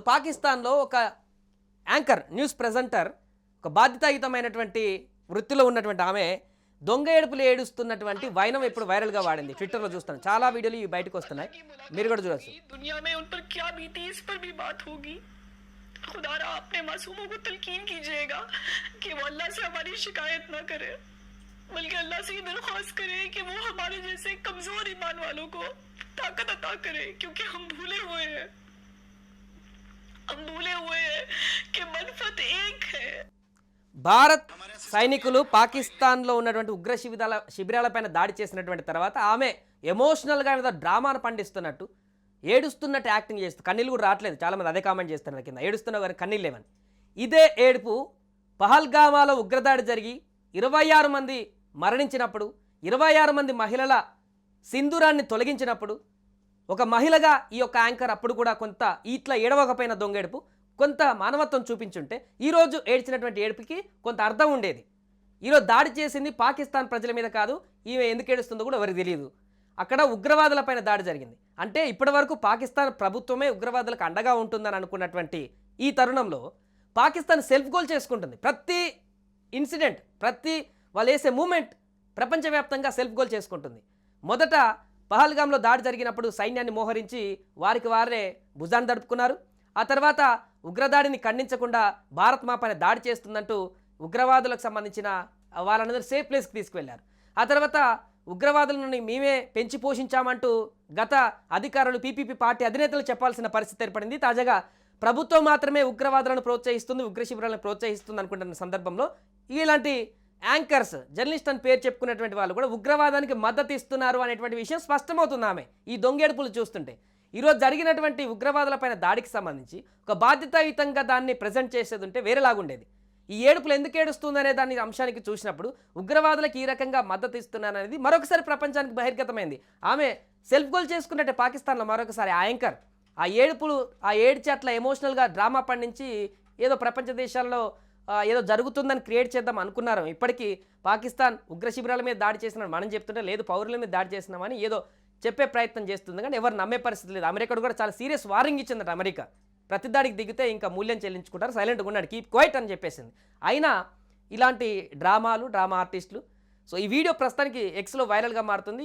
పాకిస్తాన్లో ఒక anchor news presenter ఒక బాధ్యతాయుతమైనటువంటి వృత్తిలో ఉన్నటువంటి ఆమె దొంగ ఏడుపులు ఏడుస్తున్నటువంటి వైనం ఇప్పుడు వైరల్గా వాడింది. ట్విట్టర్లో చూస్తాను, చాలా వీడియోలు ఇవి బయటకు వస్తున్నాయి, మీరు కూడా చూడొచ్చు. दुनिया में उन पर क्या बीती इस पर भी बात होगी. खुदारा अपने मासूमों को तलकीन कीजिएगा कि वो अल्लाह से हमारी शिकायत ना करे, बल्कि अल्लाह से ये दरख्वास्त करे कि वो हमारे जैसे कमजोर ईमान वालों को ताकत अता करे, क्योंकि हम भूले हुए हैं कि मनफत एक है. భారత్ సైనికులు పాకిస్తాన్లో ఉన్నటువంటి ఉగ్ర శిబిరాలపైన దాడి చేసినటువంటి తర్వాత ఆమె ఎమోషనల్గా ఏదో డ్రామాను పండిస్తున్నట్టు ఏడుస్తున్నట్టు యాక్టింగ్ చేస్తూ కన్నీళ్ళు కూడా రావట్లేదు. చాలామంది అదే కామెంట్ చేస్తున్నారు, కింద ఏడుస్తున్న వారికి కన్నీళ్ళు లేవని. ఇదే ఏడుపు పహల్గామాలో ఉగ్రదాడి జరిగి 26 మంది మరణించినప్పుడు, 26 మంది మహిళల సింధూరాన్ని తొలగించినప్పుడు ఒక మహిళగా ఈ యొక్క యాంకర్ అప్పుడు కూడా కొంత ఇట్లా ఏడవకపోయిన దొంగేడుపు కొంత మానవత్వం చూపించుంటే ఈరోజు ఏడ్చినటువంటి ఏడుపుకి కొంత అర్థం ఉండేది. ఈరోజు దాడి చేసింది పాకిస్తాన్ ప్రజల మీద కాదు, ఈమె ఎందుకు ఏడుస్తుందో కూడా ఎవరికి తెలియదు. అక్కడ ఉగ్రవాదులపైన దాడి జరిగింది అంటే ఇప్పటి వరకు పాకిస్తాన్ ప్రభుత్వమే ఉగ్రవాదులకు అండగా ఉంటుందని అనుకున్నటువంటి ఈ తరుణంలో పాకిస్తాన్ సెల్ఫ్ గోల్ చేసుకుంటుంది. ప్రతి ఇన్సిడెంట్, ప్రతి వాళ్ళు వేసే మూమెంట్ ప్రపంచవ్యాప్తంగా సెల్ఫ్ గోల్ చేసుకుంటుంది. మొదట పహల్గామ్లో దాడి జరిగినప్పుడు సైన్యాన్ని మోహరించి వారికి వారే భుజాన్ని దడుపుకున్నారు. ఆ తర్వాత ఉగ్రదాడిని ఖండించకుండా భారత్ మా పైన దాడి చేస్తుందంటూ ఉగ్రవాదులకు సంబంధించిన వాళ్ళందరూ సేఫ్ ప్లేస్కి తీసుకువెళ్లారు. ఆ తర్వాత ఉగ్రవాదులను మేమే పెంచి పోషించామంటూ గత అధికారులు పీపీపీ పార్టీ అధినేతలు చెప్పాల్సిన పరిస్థితి ఏర్పడింది. తాజాగా ప్రభుత్వం మాత్రమే ఉగ్రవాదులను ప్రోత్సహిస్తుంది, ఉగ్ర శిబిరాలను ప్రోత్సహిస్తుంది అనుకుంటున్న సందర్భంలో ఇలాంటి యాంకర్స్, జర్నలిస్ట్ అని పేరు చెప్పుకునేటువంటి వాళ్ళు కూడా ఉగ్రవాదానికి మద్దతు ఇస్తున్నారు అనేటువంటి విషయం స్పష్టమవుతుంది ఆమె ఈ దొంగేడుపులు చూస్తుంటే. ఈరోజు జరిగినటువంటి ఉగ్రవాదులపైన దాడికి సంబంధించి ఒక బాధ్యతాయుతంగా దాన్ని ప్రజెంట్ చేసేది ఉంటే వేరేలాగుండేది. ఈ ఏడుపులు ఎందుకు ఏడుస్తుందనే దాని అంశానికి చూసినప్పుడు ఉగ్రవాదులకు ఈ రకంగా మద్దతు ఇస్తున్నాననేది మరొకసారి ప్రపంచానికి బహిర్గతమైంది. ఆమె సెల్ఫ్ గోల్ చేసుకున్నట్టే పాకిస్తాన్లో మరొకసారి ఆ యాంకర్ ఆ ఏడుపులు ఆ ఏడ్చి అట్లా ఎమోషనల్గా డ్రామా పండించి ఏదో ప్రపంచ దేశాల్లో ఏదో జరుగుతుందని క్రియేట్ చేద్దాం అనుకున్నారు. ఇప్పటికీ పాకిస్తాన్ ఉగ్ర శిబిరాల మీద దాడి చేసినామని మనం చెప్తుంటే లేదు, పౌరుల మీద దాడి చేసినామని ఏదో చెప్పే ప్రయత్నం చేస్తుంది, కానీ ఎవరు నమ్మే పరిస్థితి లేదు. అమెరికా కూడా చాలా సీరియస్ వార్నింగ్ ఇచ్చిందట. అమెరికా ప్రతి దాడికి దిగితే ఇంకా మూల్యం చెల్లించుకుంటారు, సైలెంట్గా ఉన్నాడు, కీప్ క్వైట్ అని చెప్పేసింది. అయినా ఇలాంటి డ్రామా ఆర్టిస్టులు. సో ఈ వీడియో ప్రస్తుతానికి ఎక్స్లో వైరల్గా మారుతుంది.